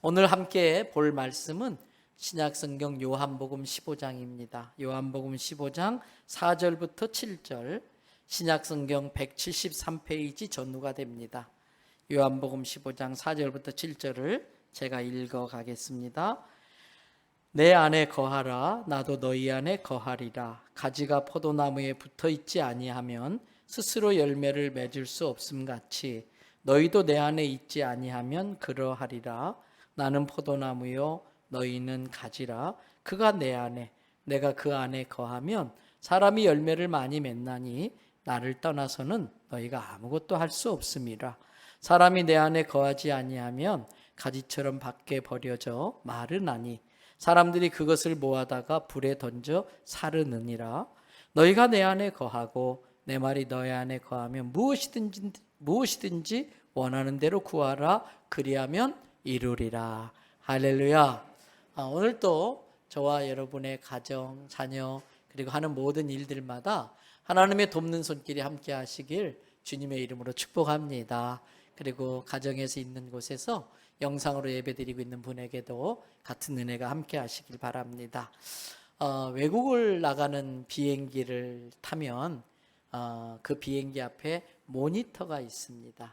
오늘 함께 볼 말씀은 신약성경 요한복음 15장입니다. 요한복음 15장 4절부터 7절, 신약성경 173페이지 전후가 됩니다. 요한복음 15장 4절부터 7절을 제가 읽어 가겠습니다. 내 안에 거하라, 나도 너희 안에 거하리라. 가지가 포도나무에 붙어있지 아니하면 스스로 열매를 맺을 수 없음같이 너희도 내 안에 있지 아니하면 그러하리라. 나는 포도나무요 너희는 가지라. 그가 내 안에 내가 그 안에 거하면 사람이 열매를 많이 맺나니 나를 떠나서는 너희가 아무것도 할 수 없음이라. 사람이 내 안에 거하지 아니하면 가지처럼 밖에 버려져 마르나니 사람들이 그것을 모아다가 불에 던져 사르느니라. 너희가 내 안에 거하고 내 말이 너희 안에 거하면 무엇이든지 원하는 대로 구하라. 그리하면 이루리라. 할렐루야. 오늘 또 저와 여러분의 가정, 자녀 그리고 하는 모든 일들마다 하나님의 돕는 손길이 함께 하시길 주님의 이름으로 축복합니다. 그리고 가정에서 있는 곳에서 영상으로 예배드리고 있는 분에게도 같은 은혜가 함께 하시길 바랍니다. 외국을 나가는 비행기를 타면 그 비행기 앞에 모니터가 있습니다.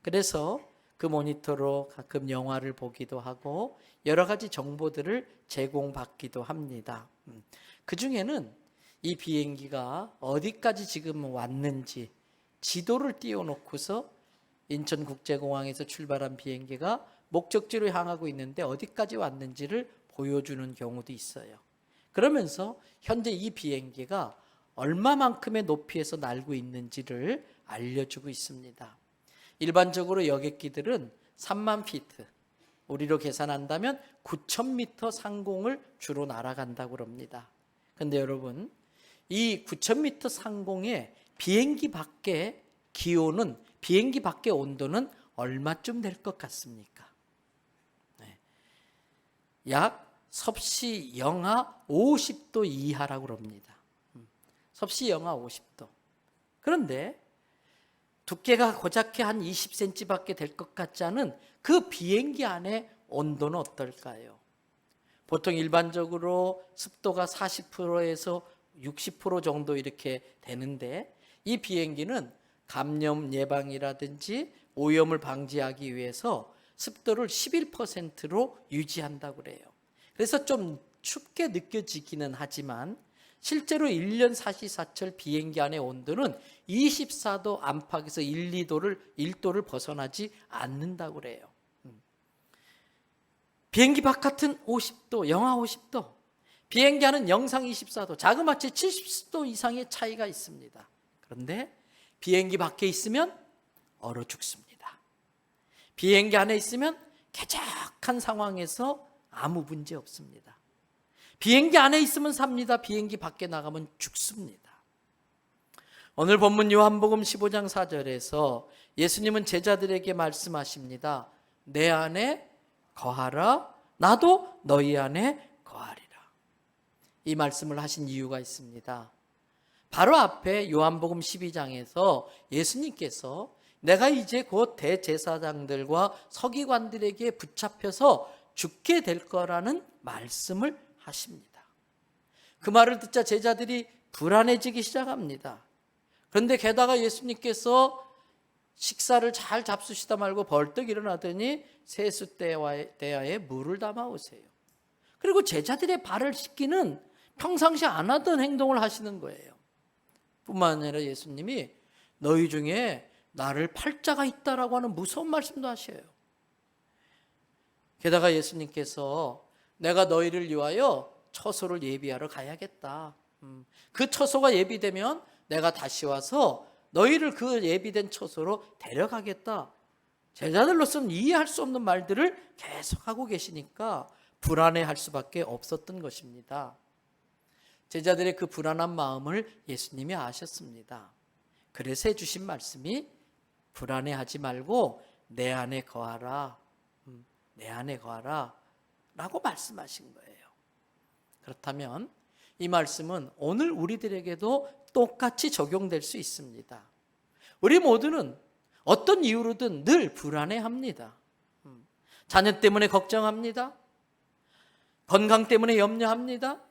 그래서 그 모니터로 가끔 영화를 보기도 하고 여러 가지 정보들을 제공받기도 합니다. 그 중에는 이 비행기가 어디까지 지금 왔는지 지도를 띄워놓고서 인천국제공항에서 출발한 비행기가 목적지로 향하고 있는데 어디까지 왔는지를 보여주는 경우도 있어요. 그러면서 현재 이 비행기가 얼마만큼의 높이에서 날고 있는지를 알려주고 있습니다. 일반적으로 여객기들은 3만 피트, 우리로 계산한다면 9,000m 상공을 주로 날아간다고 합니다. 그런데 여러분, 이 9,000m 상공의 비행기 밖의 기온은, 비행기 밖의 온도는 얼마쯤 될 것 같습니까? 약 섭씨 영하 50도 이하라고 합니다. 섭씨 영하 50도. 그런데 두께가 고작해 한 20cm밖에 될 것 같지 않은 그 비행기 안의 온도는 어떨까요? 보통 일반적으로 습도가 40%에서 60% 정도 이렇게 되는데 이 비행기는 감염 예방이라든지 오염을 방지하기 위해서 습도를 11%로 유지한다고 그래요. 그래서 좀 춥게 느껴지기는 하지만 실제로 1년 사시사철 비행기 안의 온도는 24도 안팎에서 1도를 벗어나지 않는다고 그래요. 비행기 바깥은 50도, 영하 50도. 비행기 안은 영상 24도, 자그마치 70도 이상의 차이가 있습니다. 그런데 비행기 밖에 있으면 얼어 죽습니다. 비행기 안에 있으면 쾌적한 상황에서 아무 문제 없습니다. 비행기 안에 있으면 삽니다. 비행기 밖에 나가면 죽습니다. 오늘 본문 요한복음 15장 4절에서 예수님은 제자들에게 말씀하십니다. 내 안에 거하라, 나도 너희 안에 거하리라. 이 말씀을 하신 이유가 있습니다. 바로 앞에 요한복음 12장에서 예수님께서 내가 이제 곧 대제사장들과 서기관들에게 붙잡혀서 죽게 될 거라는 말씀을 하십니다. 그 말을 듣자 제자들이 불안해지기 시작합니다. 그런데 게다가 예수님께서 식사를 잘 잡수시다 말고 벌떡 일어나더니 세숫대야에 물을 담아오세요. 그리고 제자들의 발을 씻기는 평상시 안 하던 행동을 하시는 거예요. 뿐만 아니라 예수님이 너희 중에 나를 팔자가 있다라고 하는 무서운 말씀도 하셔요. 게다가 예수님께서 내가 너희를 위하여 처소를 예비하러 가야겠다. 그 처소가 예비되면 내가 다시 와서 너희를 그 예비된 처소로 데려가겠다. 제자들로서는 이해할 수 없는 말들을 계속하고 계시니까 불안해할 수밖에 없었던 것입니다. 제자들의 그 불안한 마음을 예수님이 아셨습니다. 그래서 해주신 말씀이 불안해하지 말고 내 안에 거하라. 내 안에 거하라 라고 말씀하신 거예요. 그렇다면 이 말씀은 오늘 우리들에게도 똑같이 적용될 수 있습니다. 우리 모두는 어떤 이유로든 늘 불안해합니다. 자녀 때문에 걱정합니다. 건강 때문에 염려합니다.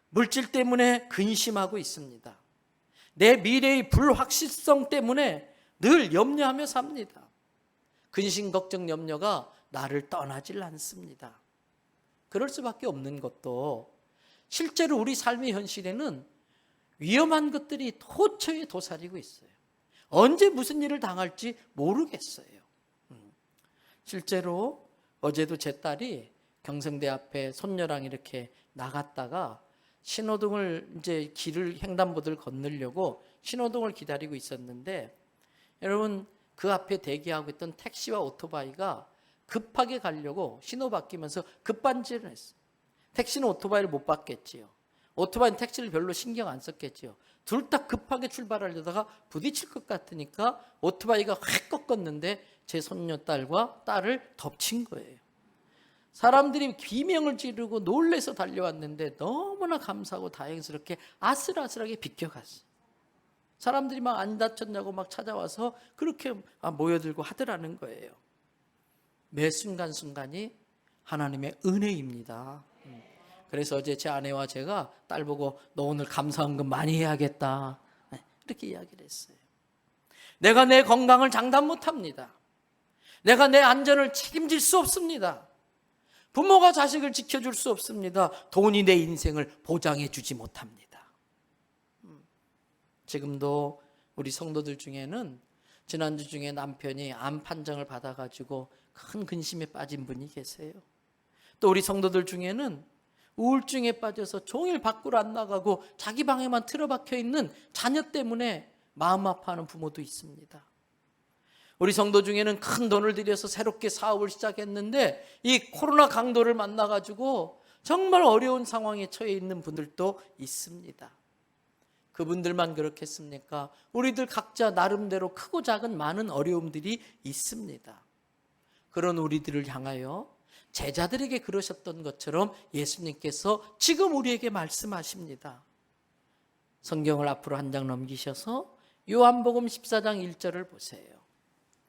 물질 때문에 근심하고 있습니다. 내 미래의 불확실성 때문에 늘 염려하며 삽니다. 근심, 걱정, 염려가 나를 떠나질 않습니다. 그럴 수밖에 없는 것도 실제로 우리 삶의 현실에는 위험한 것들이 도처에 도사리고 있어요. 언제 무슨 일을 당할지 모르겠어요. 실제로 어제도 제 딸이 경성대 앞에 손녀랑 이렇게 나갔다가 신호등을 이제 길을 횡단보도를 건너려고 신호등을 기다리고 있었는데, 여러분 그 앞에 대기하고 있던 택시와 오토바이가 급하게 가려고 신호 바뀌면서 급반지를 했어요. 택시는 오토바이를 못 봤겠지요. 오토바이는 택시를 별로 신경 안 썼겠지요. 둘 다 급하게 출발하려다가 부딪힐 것 같으니까 오토바이가 확 꺾었는데 제 손녀딸과 딸을 덮친 거예요. 사람들이 비명을 지르고 놀래서 달려왔는데 너무나 감사하고 다행스럽게 아슬아슬하게 비껴갔어요. 사람들이 막 안 다쳤냐고 막 찾아와서 그렇게 모여들고 하더라는 거예요. 매 순간순간이 하나님의 은혜입니다. 그래서 어제 제 아내와 제가 딸 보고 너 오늘 감사헌금 많이 해야겠다, 이렇게 이야기를 했어요. 내가 내 건강을 장담 못합니다. 내가 내 안전을 책임질 수 없습니다. 부모가 자식을 지켜줄 수 없습니다. 돈이 내 인생을 보장해 주지 못합니다. 지금도 우리 성도들 중에는 지난주 중에 남편이 암 판정을 받아가지고 큰 근심에 빠진 분이 계세요. 또 우리 성도들 중에는 우울증에 빠져서 종일 밖으로 안 나가고 자기 방에만 틀어박혀 있는 자녀 때문에 마음 아파하는 부모도 있습니다. 우리 성도 중에는 큰 돈을 들여서 새롭게 사업을 시작했는데 이 코로나 강도를 만나가지고 정말 어려운 상황에 처해 있는 분들도 있습니다. 그분들만 그렇겠습니까? 우리들 각자 나름대로 크고 작은 많은 어려움들이 있습니다. 그런 우리들을 향하여 제자들에게 그러셨던 것처럼 예수님께서 지금 우리에게 말씀하십니다. 성경을 앞으로 한 장 넘기셔서 요한복음 14장 1절을 보세요.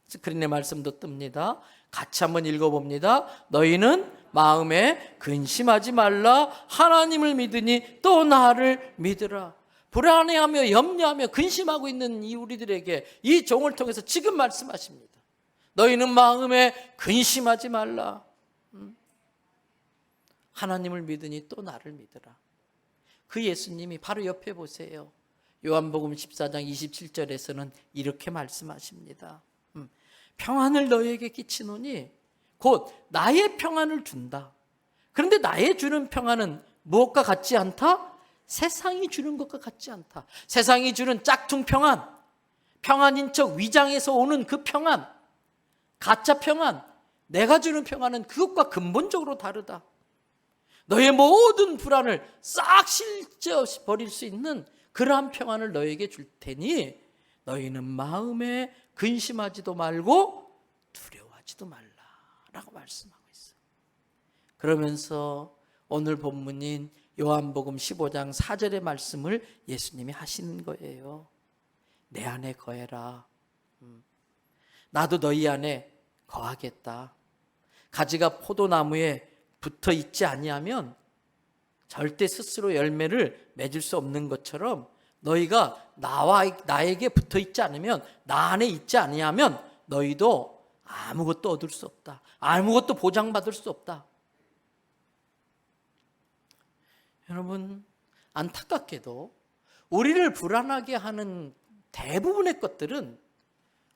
스크린에 말씀도 뜹니다. 같이 한번 읽어봅니다. 너희는 마음에 근심하지 말라. 하나님을 믿으니 또 나를 믿으라. 불안해하며 염려하며 근심하고 있는 이 우리들에게 이 종을 통해서 지금 말씀하십니다. 너희는 마음에 근심하지 말라. 하나님을 믿으니 또 나를 믿으라. 그 예수님이 바로 옆에 보세요. 요한복음 14장 27절에서는 이렇게 말씀하십니다. 평안을 너희에게 끼치노니 곧 나의 평안을 준다. 그런데 나의 주는 평안은 무엇과 같지 않다? 세상이 주는 것과 같지 않다. 세상이 주는 짝퉁 평안, 평안인 척 위장해서 오는 그 평안, 가짜 평안, 내가 주는 평안은 그것과 근본적으로 다르다. 너의 모든 불안을 싹 실져버릴 수 있는 그러한 평안을 너에게 줄 테니 너희는 마음에 근심하지도 말고 두려워하지도 말라라고 말씀하고 있어요. 그러면서 오늘 본문인 요한복음 15장 4절의 말씀을 예수님이 하시는 거예요. 내 안에 거해라. 나도 너희 안에 거하겠다. 가지가 포도나무에 붙어 있지 아니하면 절대 스스로 열매를 맺을 수 없는 것처럼 너희가 나에게 붙어 있지 않으면, 나 안에 있지 아니하면 너희도 아무것도 얻을 수 없다. 아무것도 보장받을 수 없다. 여러분, 안타깝게도 우리를 불안하게 하는 대부분의 것들은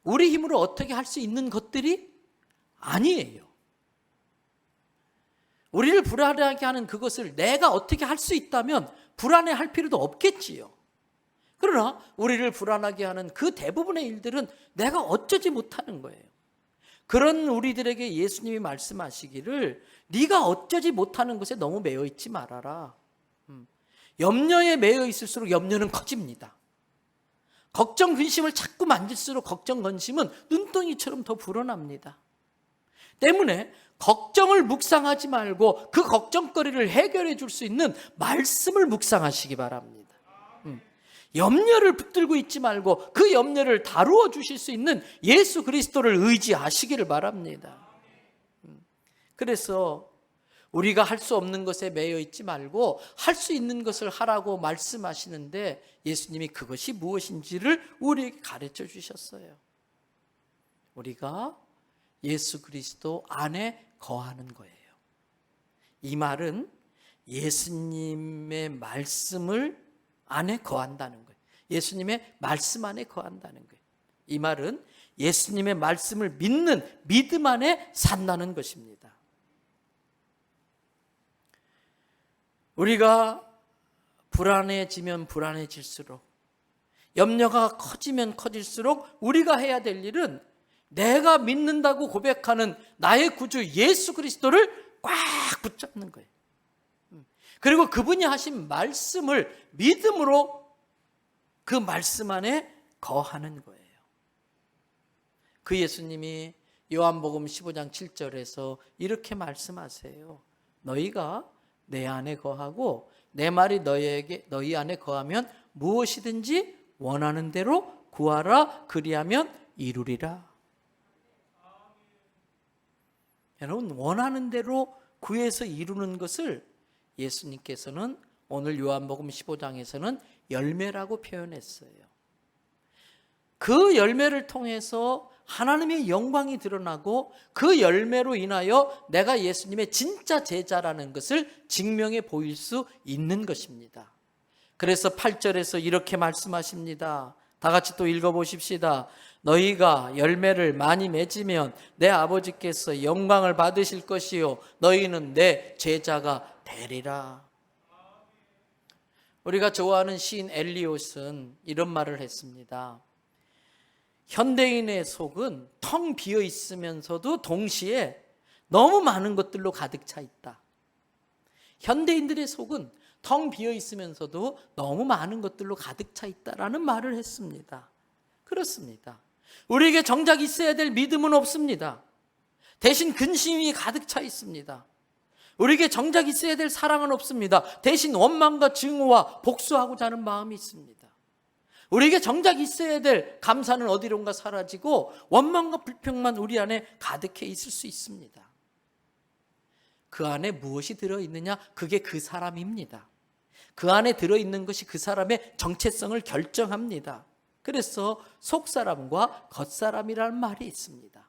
우리 힘으로 어떻게 할 수 있는 것들이 아니에요. 우리를 불안하게 하는 그것을 내가 어떻게 할 수 있다면 불안해할 필요도 없겠지요. 그러나 우리를 불안하게 하는 그 대부분의 일들은 내가 어쩌지 못하는 거예요. 그런 우리들에게 예수님이 말씀하시기를 네가 어쩌지 못하는 것에 너무 매여 있지 말아라. 염려에 매여 있을수록 염려는 커집니다. 걱정 근심을 자꾸 만질수록 걱정 근심은 눈덩이처럼 더 불어납니다. 때문에 걱정을 묵상하지 말고 그 걱정거리를 해결해 줄 수 있는 말씀을 묵상하시기 바랍니다. 염려를 붙들고 있지 말고 그 염려를 다루어 주실 수 있는 예수 그리스도를 의지하시기를 바랍니다. 그래서 우리가 할 수 없는 것에 매여 있지 말고 할 수 있는 것을 하라고 말씀하시는데 예수님이 그것이 무엇인지를 우리에게 가르쳐 주셨어요. 우리가 예수 그리스도 안에 거하는 거예요. 이 말은 예수님의 말씀을 안에 거한다는 거예요. 예수님의 말씀 안에 거한다는 거예요. 이 말은 예수님의 말씀을 믿는 믿음 안에 산다는 것입니다. 우리가 불안해지면 불안해질수록, 염려가 커지면 커질수록 우리가 해야 될 일은 내가 믿는다고 고백하는 나의 구주 예수 그리스도를 꽉 붙잡는 거예요. 그리고 그분이 하신 말씀을 믿음으로 그 말씀 안에 거하는 거예요. 그 예수님이 요한복음 15장 7절에서 이렇게 말씀하세요. 너희가 내 안에 거하고 내 말이 너희 안에 거하면 무엇이든지 원하는 대로 구하라. 그리하면 이루리라. 여러분, 원하는 대로 구해서 이루는 것을 예수님께서는 오늘 요한복음 15장에서는 열매라고 표현했어요. 그 열매를 통해서 하나님의 영광이 드러나고 그 열매로 인하여 내가 예수님의 진짜 제자라는 것을 증명해 보일 수 있는 것입니다. 그래서 8절에서 이렇게 말씀하십니다. 다 같이 또 읽어보십시다. 너희가 열매를 많이 맺으면 내 아버지께서 영광을 받으실 것이요 너희는 내 제자가 되리라. 우리가 좋아하는 시인 엘리엇은 이런 말을 했습니다. 현대인의 속은 텅 비어 있으면서도 동시에 너무 많은 것들로 가득 차 있다. 현대인들의 속은 텅 비어 있으면서도 너무 많은 것들로 가득 차 있다라는 말을 했습니다. 그렇습니다. 우리에게 정작 있어야 될 믿음은 없습니다. 대신 근심이 가득 차 있습니다. 우리에게 정작 있어야 될 사랑은 없습니다. 대신 원망과 증오와 복수하고자 하는 마음이 있습니다. 우리에게 정작 있어야 될 감사는 어디론가 사라지고 원망과 불평만 우리 안에 가득해 있을 수 있습니다. 그 안에 무엇이 들어있느냐? 그게 그 사람입니다. 그 안에 들어있는 것이 그 사람의 정체성을 결정합니다. 그래서 속사람과 겉사람이라는 말이 있습니다.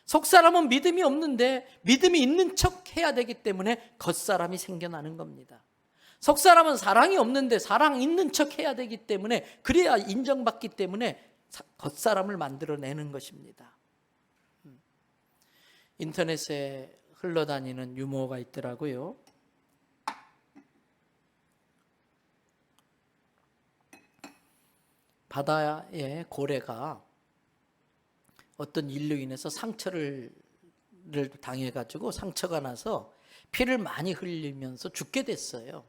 속사람은 믿음이 없는데 믿음이 있는 척 해야 되기 때문에 겉사람이 생겨나는 겁니다. 속사람은 사랑이 없는데 사랑 있는 척 해야 되기 때문에 그래야 인정받기 때문에 겉사람을 만들어내는 것입니다. 인터넷에 흘러다니는 유머가 있더라고요. 바다에 고래가 어떤 일로 인해서 상처를 당해가지고 상처가 나서 피를 많이 흘리면서 죽게 됐어요.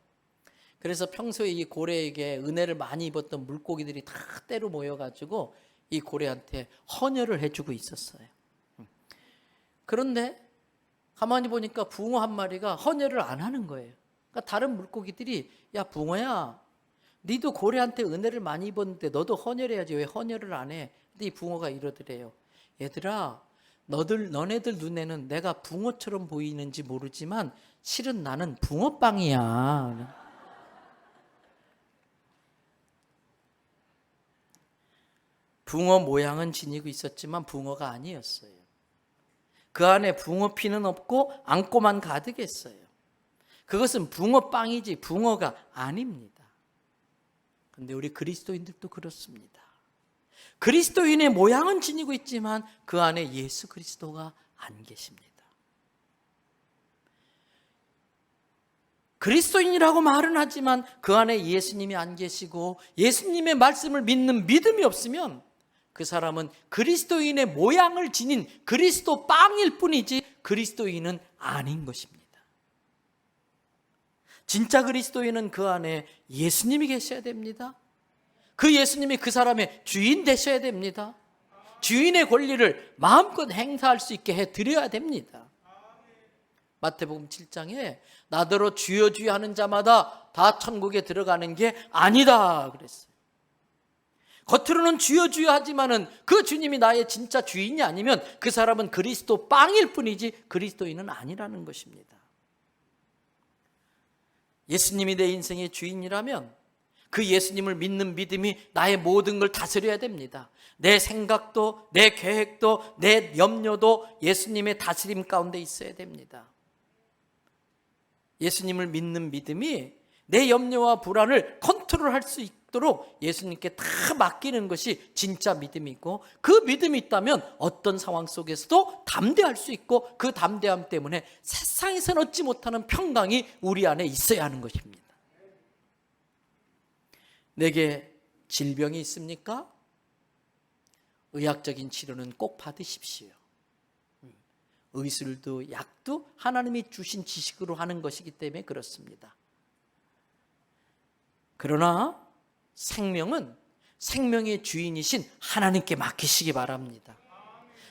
그래서 평소에 이 고래에게 은혜를 많이 입었던 물고기들이 다 때로 모여가지고 이 고래한테 헌혈을 해주고 있었어요. 그런데 가만히 보니까 붕어 한 마리가 헌혈을 안 하는 거예요. 그러니까 다른 물고기들이 야 붕어야, 니도 고래한테 은혜를 많이 입었는데 너도 헌혈해야지 왜 헌혈을 안 해? 근데 이 붕어가 이러더래요. 얘들아, 너네들 눈에는 내가 붕어처럼 보이는지 모르지만 실은 나는 붕어빵이야. 붕어 모양은 지니고 있었지만 붕어가 아니었어요. 그 안에 붕어 피는 없고 앙꼬만 가득했어요. 그것은 붕어빵이지 붕어가 아닙니다. 그런데 우리 그리스도인들도 그렇습니다. 그리스도인의 모양은 지니고 있지만 그 안에 예수 그리스도가 안 계십니다. 그리스도인이라고 말은 하지만 그 안에 예수님이 안 계시고 예수님의 말씀을 믿는 믿음이 없으면 그 사람은 그리스도인의 모양을 지닌 그리스도 빵일 뿐이지 그리스도인은 아닌 것입니다. 진짜 그리스도인은 그 안에 예수님이 계셔야 됩니다. 그 예수님이 그 사람의 주인 되셔야 됩니다. 주인의 권리를 마음껏 행사할 수 있게 해드려야 됩니다. 마태복음 7장에 나더러 주여 주여 하는 자마다 다 천국에 들어가는 게 아니다 그랬어요. 겉으로는 주여 주여 하지만은 그 주님이 나의 진짜 주인이 아니면 그 사람은 그리스도 빵일 뿐이지 그리스도인은 아니라는 것입니다. 예수님이 내 인생의 주인이라면 그 예수님을 믿는 믿음이 나의 모든 걸 다스려야 됩니다. 내 생각도, 내 계획도, 내 염려도 예수님의 다스림 가운데 있어야 됩니다. 예수님을 믿는 믿음이 내 염려와 불안을 컨트롤할 수 있도록 예수님께 다 맡기는 것이 진짜 믿음이고, 그 믿음이 있다면 어떤 상황 속에서도 담대할 수 있고, 그 담대함 때문에 세상에서는 얻지 못하는 평강이 우리 안에 있어야 하는 것입니다. 내게 질병이 있습니까? 의학적인 치료는 꼭 받으십시오. 의술도 약도 하나님이 주신 지식으로 하는 것이기 때문에 그렇습니다. 그러나 생명은 생명의 주인이신 하나님께 맡기시기 바랍니다.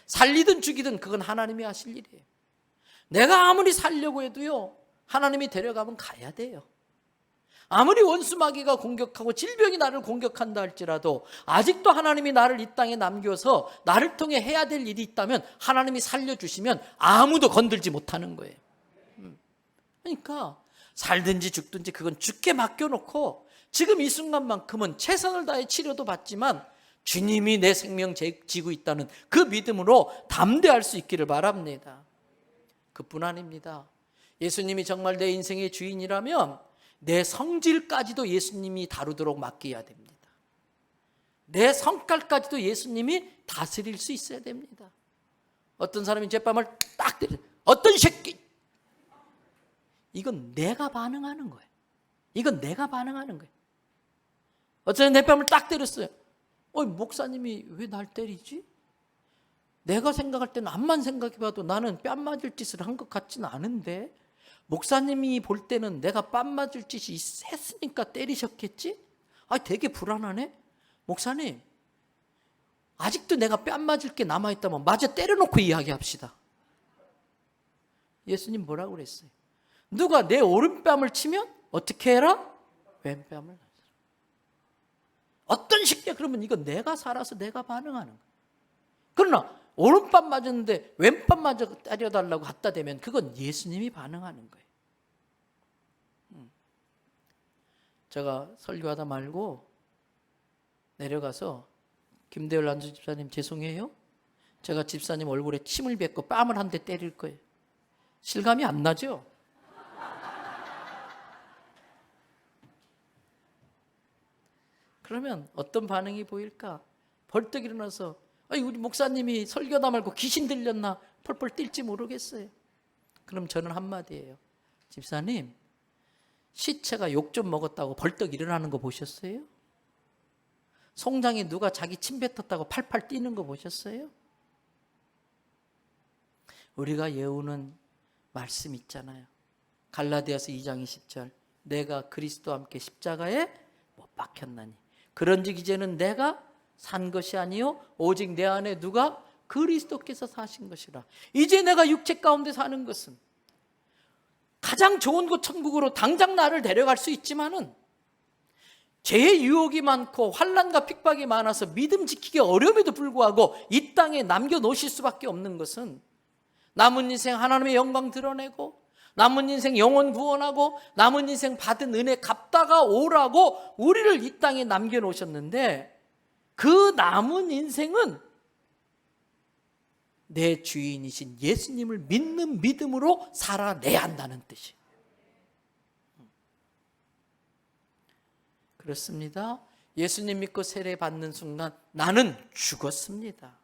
살리든 죽이든 그건 하나님이 하실 일이에요. 내가 아무리 살려고 해도요, 하나님이 데려가면 가야 돼요. 아무리 원수 마귀가 공격하고 질병이 나를 공격한다 할지라도 아직도 하나님이 나를 이 땅에 남겨서 나를 통해 해야 될 일이 있다면 하나님이 살려주시면 아무도 건들지 못하는 거예요. 그러니까 살든지 죽든지 그건 주께 맡겨놓고 지금 이 순간만큼은 최선을 다해 치료도 받지만 주님이 내 생명 지고 있다는 그 믿음으로 담대할 수 있기를 바랍니다. 그뿐 아닙니다. 예수님이 정말 내 인생의 주인이라면 내 성질까지도 예수님이 다루도록 맡겨야 됩니다. 내 성깔까지도 예수님이 다스릴 수 있어야 됩니다. 어떤 사람이 제뺨을 딱 때려, 어떤 새끼! 이건 내가 반응하는 거예요. 이건 내가 반응하는 거예요. 어쩌면 내 뺨을 딱 때렸어요. 목사님이 왜 날 때리지? 내가 생각할 때는 암만 생각해봐도 나는 뺨 맞을 짓을 한 것 같지는 않은데, 목사님이 볼 때는 내가 뺨 맞을 짓이 했으니까 때리셨겠지? 되게 불안하네. 목사님, 아직도 내가 뺨 맞을 게 남아있다면 마저 때려놓고 이야기합시다. 예수님 뭐라고 그랬어요? 누가 내 오른뺨을 치면 어떻게 해라? 왼뺨을. 어떤 식이야? 그러면 이건 내가 살아서 내가 반응하는 거야. 그러나 오른뺨 맞았는데 왼뺨 맞아 때려달라고 갖다 대면 그건 예수님이 반응하는 거예요. 제가 설교하다 말고 내려가서 김대열 안수 집사님 죄송해요. 제가 집사님 얼굴에 침을 뱉고 뺨을 한 대 때릴 거예요. 실감이 안 나죠? 그러면 어떤 반응이 보일까? 벌떡 일어나서 우리 목사님이 설교다 말고 귀신 들렸나 펄펄 뛸지 모르겠어요. 그럼 저는 한마디예요. 집사님, 시체가 욕 좀 먹었다고 벌떡 일어나는 거 보셨어요? 송장에 누가 자기 침 뱉었다고 팔팔 뛰는 거 보셨어요? 우리가 외우는 말씀 있잖아요. 갈라디아서 2장 20절, 내가 그리스도와 함께 십자가에 못 박혔나니 그런즉 이제는 내가 산 것이 아니요 오직 내 안에 누가? 그리스도께서 사신 것이라. 이제 내가 육체 가운데 사는 것은 가장 좋은 곳 천국으로 당장 나를 데려갈 수 있지만은 죄의 유혹이 많고 환난과 핍박이 많아서 믿음 지키기 어려움에도 불구하고 이 땅에 남겨놓으실 수밖에 없는 것은 남은 인생 하나님의 영광 드러내고 남은 인생 영혼 구원하고 남은 인생 받은 은혜 갚다가 오라고 우리를 이 땅에 남겨놓으셨는데, 그 남은 인생은 내 주인이신 예수님을 믿는 믿음으로 살아내야 한다는 뜻이에요. 그렇습니다. 예수님 믿고 세례 받는 순간 나는 죽었습니다.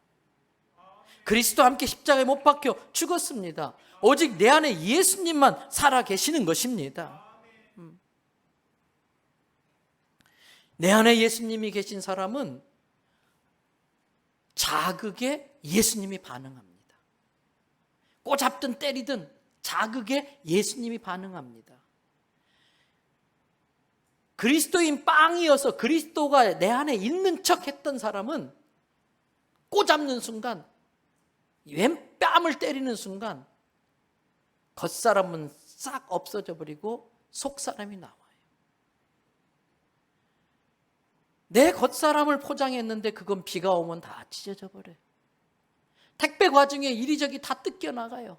그리스도와 함께 십자가에 못 박혀 죽었습니다. 오직 내 안에 예수님만 살아 계시는 것입니다. 내 안에 예수님이 계신 사람은 자극에 예수님이 반응합니다. 꼬잡든 때리든 자극에 예수님이 반응합니다. 그리스도인 빵이어서 그리스도가 내 안에 있는 척 했던 사람은 꼬잡는 순간, 왼뺨을 때리는 순간 겉사람은 싹 없어져 버리고 속사람이 나와요. 내 겉사람을 포장했는데 그건 비가 오면 다 찢어져 버려요. 택배 과정에 이리저리 다 뜯겨나가요.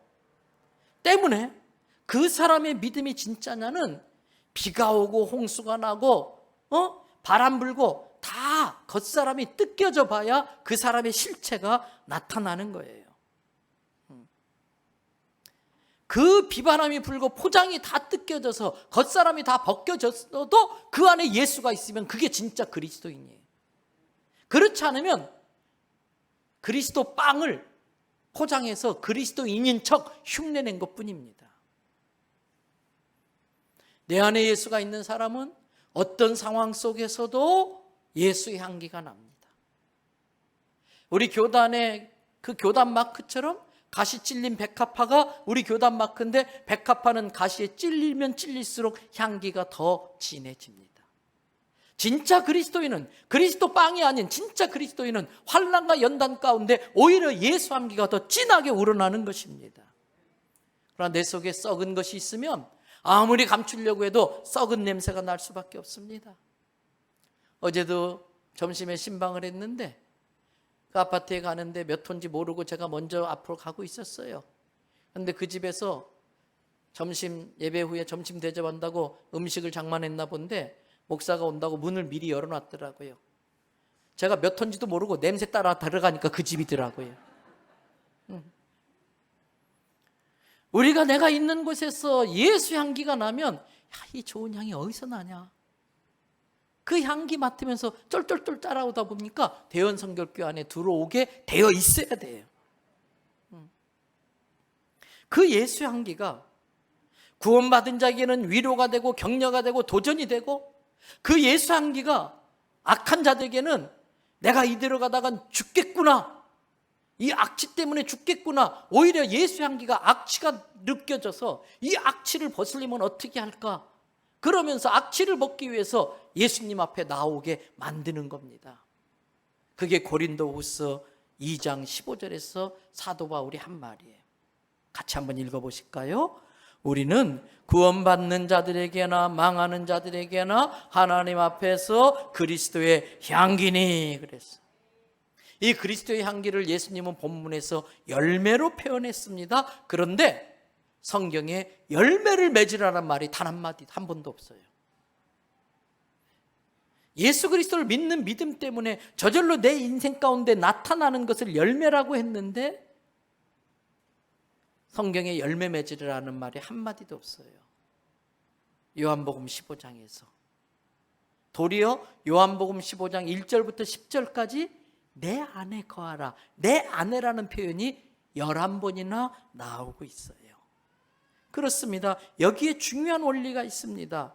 때문에 그 사람의 믿음이 진짜냐는 비가 오고 홍수가 나고 바람 불고 다 겉사람이 뜯겨져 봐야 그 사람의 실체가 나타나는 거예요. 그 비바람이 불고 포장이 다 뜯겨져서 겉사람이 다 벗겨졌어도 그 안에 예수가 있으면 그게 진짜 그리스도인이에요. 그렇지 않으면 그리스도 빵을 포장해서 그리스도인인 척 흉내낸 것뿐입니다. 내 안에 예수가 있는 사람은 어떤 상황 속에서도 예수의 향기가 납니다. 우리 교단의 그 교단 마크처럼 가시 찔린 백합화가 우리 교단 마크인데, 백합화는 가시에 찔리면 찔릴수록 향기가 더 진해집니다. 진짜 그리스도인은, 그리스도 빵이 아닌 진짜 그리스도인은 환난과 연단 가운데 오히려 예수 향기가 더 진하게 우러나는 것입니다. 그러나 내 속에 썩은 것이 있으면 아무리 감추려고 해도 썩은 냄새가 날 수밖에 없습니다. 어제도 점심에 신방을 했는데 그 아파트에 가는데 몇 호인지 모르고 제가 먼저 앞으로 가고 있었어요. 그런데 그 집에서 점심 예배 후에 점심 대접한다고 음식을 장만했나 본데 목사가 온다고 문을 미리 열어놨더라고요. 제가 몇 호인지도 모르고 냄새 따라 들어가니까 그 집이더라고요. 우리가 내가 있는 곳에서 예수 향기가 나면 이 좋은 향이 어디서 나냐? 그 향기 맡으면서 쫄쫄쫄 따라오다 보니까 대원 성결교회 안에 들어오게 되어 있어야 돼요. 그 예수 향기가 구원받은 자에게는 위로가 되고 격려가 되고 도전이 되고, 그 예수 향기가 악한 자들에게는 내가 이대로 가다간 죽겠구나, 이 악취 때문에 죽겠구나, 오히려 예수 향기가 악취가 느껴져서 이 악취를 벗으려면 어떻게 할까, 그러면서 악취를 벗기 위해서 예수님 앞에 나오게 만드는 겁니다. 그게 고린도후서 2장 15절에서 사도 바울이 한 말이에요. 같이 한번 읽어보실까요? 우리는 구원받는 자들에게나 망하는 자들에게나 하나님 앞에서 그리스도의 향기니 그랬어요. 이 그리스도의 향기를 예수님은 본문에서 열매로 표현했습니다. 그런데 성경에 열매를 맺으라는 말이 단 한마디, 한 번도 없어요. 예수 그리스도를 믿는 믿음 때문에 저절로 내 인생 가운데 나타나는 것을 열매라고 했는데 성경에 열매 맺으라는 말이 한마디도 없어요. 요한복음 15장에서 도리어 요한복음 15장 1절부터 10절까지 내 안에 거하라, 내 안에라는 표현이 11번이나 나오고 있어요. 그렇습니다. 여기에 중요한 원리가 있습니다.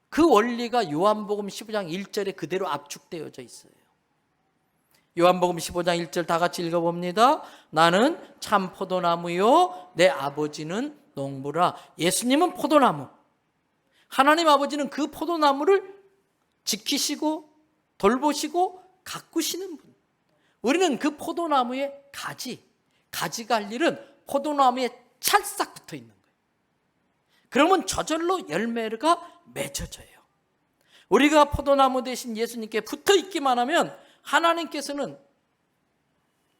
그 원리가 요한복음 15장 1절에 그대로 압축되어져 있어요. 요한복음 15장 1절 다 같이 읽어봅니다. 나는 참 포도나무요 내 아버지는 농부라. 예수님은 포도나무, 하나님 아버지는 그 포도나무를 지키시고 돌보시고 가꾸시는 분. 우리는 그 포도나무의 가지가 할 일은 포도나무에 찰싹 붙어 있는 거예요. 그러면 저절로 열매가 맺어져요. 우리가 포도나무 대신 예수님께 붙어 있기만 하면 하나님께서는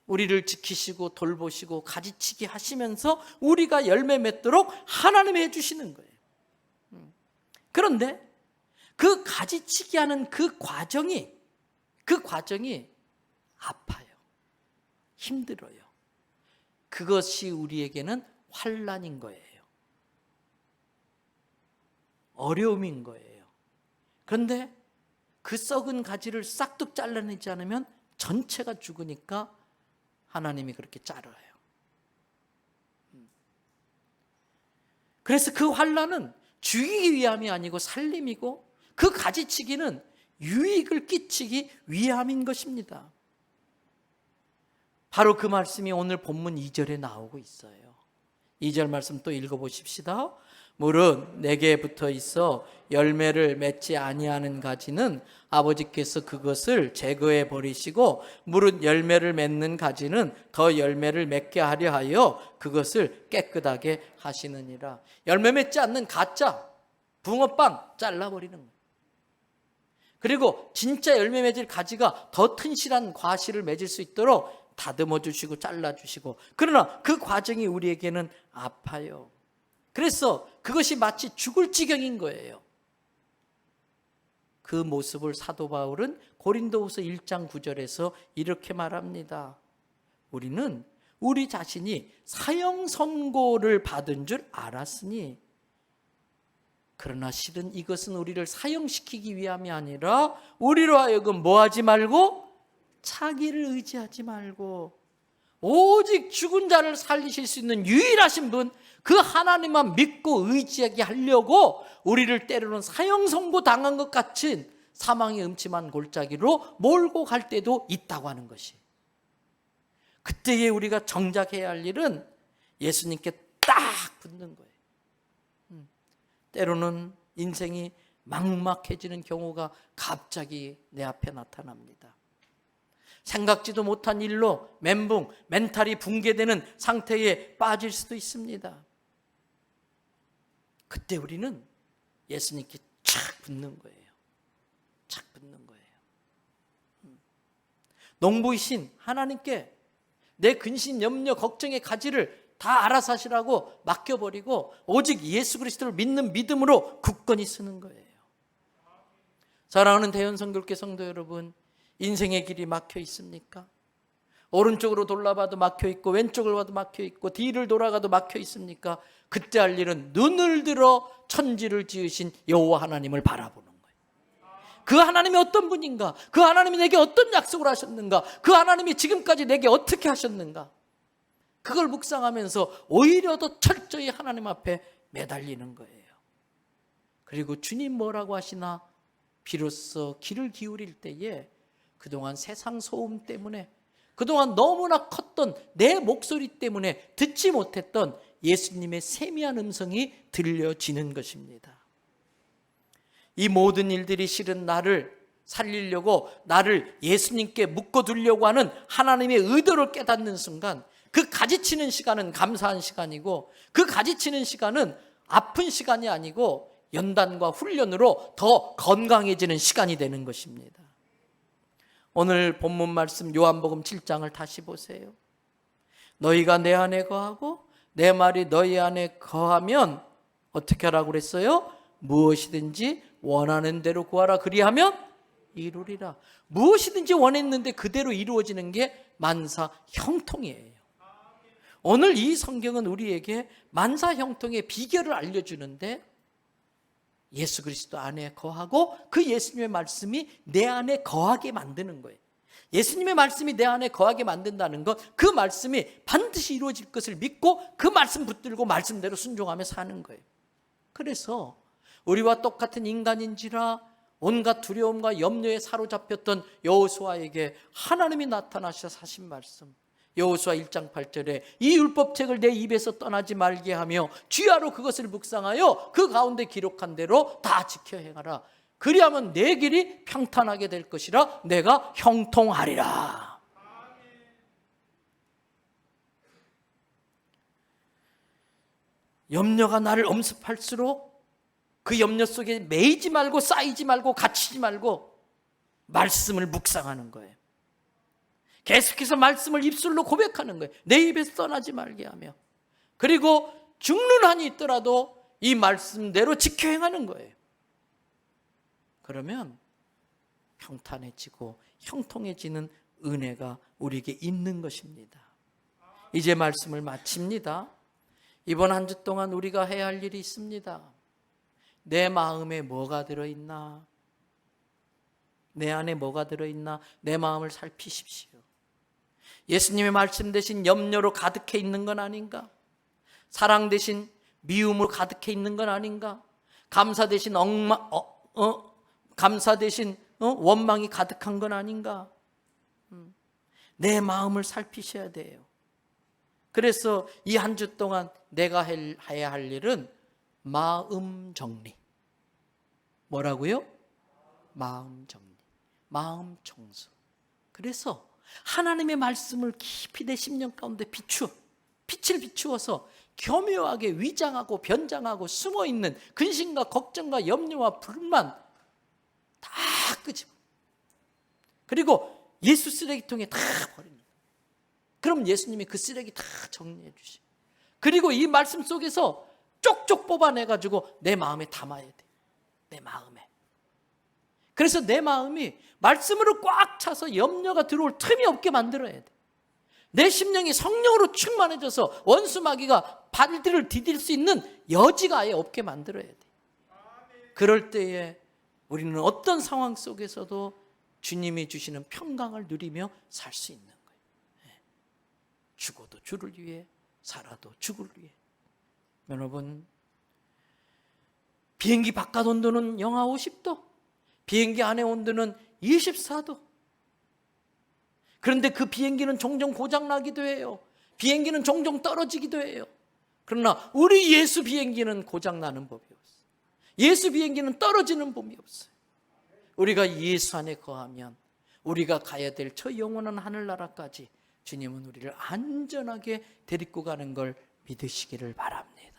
우리를 지키시고 돌보시고 가지치기 하시면서 우리가 열매 맺도록 하나님이 해주시는 거예요. 그런데 그 가지치기 하는 그 과정이 아파요. 힘들어요. 그것이 우리에게는 환난인 거예요. 어려움인 거예요. 그런데 그 썩은 가지를 싹둑 잘라내지 않으면 전체가 죽으니까 하나님이 그렇게 자르어요. 그래서 그 환난은 죽이기 위함이 아니고 살림이고, 그 가지치기는 유익을 끼치기 위함인 것입니다. 바로 그 말씀이 오늘 본문 2절에 나오고 있어요. 2절 말씀 또 읽어보십시다. 물은 내게 붙어 있어 열매를 맺지 아니하는 가지는 아버지께서 그것을 제거해 버리시고, 물은 열매를 맺는 가지는 더 열매를 맺게 하려 하여 그것을 깨끗하게 하시느니라. 열매 맺지 않는 가짜 붕어빵 잘라버리는 거예요. 그리고 진짜 열매 맺을 가지가 더 튼실한 과실을 맺을 수 있도록 다듬어 주시고 잘라 주시고, 그러나 그 과정이 우리에게는 아파요. 그래서 그것이 마치 죽을 지경인 거예요. 그 모습을 사도 바울은 고린도후서 1장 9절에서 이렇게 말합니다. 우리는 우리 자신이 사형 선고를 받은 줄 알았으니, 그러나 실은 이것은 우리를 사형시키기 위함이 아니라 우리로 하여금 뭐하지 말고, 자기를 의지하지 말고 오직 죽은 자를 살리실 수 있는 유일하신 분, 그 하나님만 믿고 의지하게 하려고 우리를 때로는 사형 선고 당한 것 같은 사망의 음침한 골짜기로 몰고 갈 때도 있다고 하는 것이, 그때에 우리가 정작 해야 할 일은 예수님께 딱 붙는 거예요. 때로는 인생이 막막해지는 경우가 갑자기 내 앞에 나타납니다. 생각지도 못한 일로 멘붕, 멘탈이 붕괴되는 상태에 빠질 수도 있습니다. 그때 우리는 예수님께 착 붙는 거예요. 착 붙는 거예요. 농부이신 하나님께 내 근심, 염려, 걱정의 가지를 다 알아서 하시라고 맡겨버리고 오직 예수 그리스도를 믿는 믿음으로 굳건히 서는 거예요. 사랑하는 대연성교회 성도 여러분, 인생의 길이 막혀 있습니까? 오른쪽으로 돌아봐도 막혀 있고 왼쪽을 봐도 막혀 있고 뒤를 돌아가도 막혀 있습니까? 그때 할 일은 눈을 들어 천지를 지으신 여호와 하나님을 바라보는 거예요. 그 하나님이 어떤 분인가? 그 하나님이 내게 어떤 약속을 하셨는가? 그 하나님이 지금까지 내게 어떻게 하셨는가? 그걸 묵상하면서 오히려 더 철저히 하나님 앞에 매달리는 거예요. 그리고 주님 뭐라고 하시나? 비로소 귀를 기울일 때에 그동안 세상 소음 때문에, 그동안 너무나 컸던 내 목소리 때문에 듣지 못했던 예수님의 세미한 음성이 들려지는 것입니다. 이 모든 일들이 실은 나를 살리려고, 나를 예수님께 묶어두려고 하는 하나님의 의도를 깨닫는 순간, 그 가지치는 시간은 감사한 시간이고, 그 가지치는 시간은 아픈 시간이 아니고 연단과 훈련으로 더 건강해지는 시간이 되는 것입니다. 오늘 본문 말씀 요한복음 7장을 다시 보세요. 너희가 내 안에 거하고 내 말이 너희 안에 거하면 어떻게 하라고 그랬어요? 무엇이든지 원하는 대로 구하라, 그리하면 이루리라. 무엇이든지 원했는데 그대로 이루어지는 게 만사 형통이에요. 오늘 이 성경은 우리에게 만사 형통의 비결을 알려주는데, 예수 그리스도 안에 거하고 그 예수님의 말씀이 내 안에 거하게 만드는 거예요. 예수님의 말씀이 내 안에 거하게 만든다는 것, 그 말씀이 반드시 이루어질 것을 믿고 그 말씀 붙들고 말씀대로 순종하며 사는 거예요. 그래서 우리와 똑같은 인간인지라 온갖 두려움과 염려에 사로잡혔던 여호수아에게 하나님이 나타나셔서 하신 말씀, 여호수아 1장 8절에 이 율법책을 내 입에서 떠나지 말게 하며 주야로 그것을 묵상하여 그 가운데 기록한 대로 다 지켜 행하라. 그리하면 내 길이 평탄하게 될 것이라 내가 형통하리라. 염려가 나를 엄습할수록 그 염려 속에 매이지 말고 쌓이지 말고 갇히지 말고 말씀을 묵상하는 거예요. 계속해서 말씀을 입술로 고백하는 거예요. 내 입에서 떠나지 말게 하며, 그리고 죽는 한이 있더라도 이 말씀대로 지켜 행하는 거예요. 그러면 평탄해지고 형통해지는 은혜가 우리에게 있는 것입니다. 이제 말씀을 마칩니다. 이번 한 주 동안 우리가 해야 할 일이 있습니다. 내 마음에 뭐가 들어있나? 내 안에 뭐가 들어있나? 내 마음을 살피십시오. 예수님의 말씀 대신 염려로 가득해 있는 건 아닌가? 사랑 대신 미움으로 가득해 있는 건 아닌가? 감사 대신 원망이 가득한 건 아닌가? 내 마음을 살피셔야 돼요. 그래서 이 한 주 동안 내가 해야 할 일은 마음 정리. 뭐라고요? 마음 정리, 마음 청소. 그래서 하나님의 말씀을 깊이 내 심령 가운데 빛을 비추어서 교묘하게 위장하고 변장하고 숨어있는 근심과 걱정과 염려와 불만 다 끄집어. 그리고 예수 쓰레기통에 다 버립니다. 그럼 예수님이 그 쓰레기 다 정리해 주시고, 그리고 이 말씀 속에서 쪽쪽 뽑아내가지고 내 마음에 담아야 돼. 내 마음에. 그래서 내 마음이 말씀으로 꽉 차서 염려가 들어올 틈이 없게 만들어야 돼. 내 심령이 성령으로 충만해져서 원수 마귀가 발들을 디딜 수 있는 여지가 아예 없게 만들어야 돼. 그럴 때에 우리는 어떤 상황 속에서도 주님이 주시는 평강을 누리며 살 수 있는 거예요. 죽어도 주를 위해, 살아도 주를 위해. 여러분, 비행기 바깥 온도는 영하 50도, 비행기 안에 온도는 24도. 그런데 그 비행기는 종종 고장나기도 해요. 비행기는 종종 떨어지기도 해요. 그러나 우리 예수 비행기는 고장나는 법이 없어요. 예수 비행기는 떨어지는 법이 없어요. 우리가 예수 안에 거하면 우리가 가야 될 저 영원한 하늘나라까지 주님은 우리를 안전하게 데리고 가는 걸 믿으시기를 바랍니다.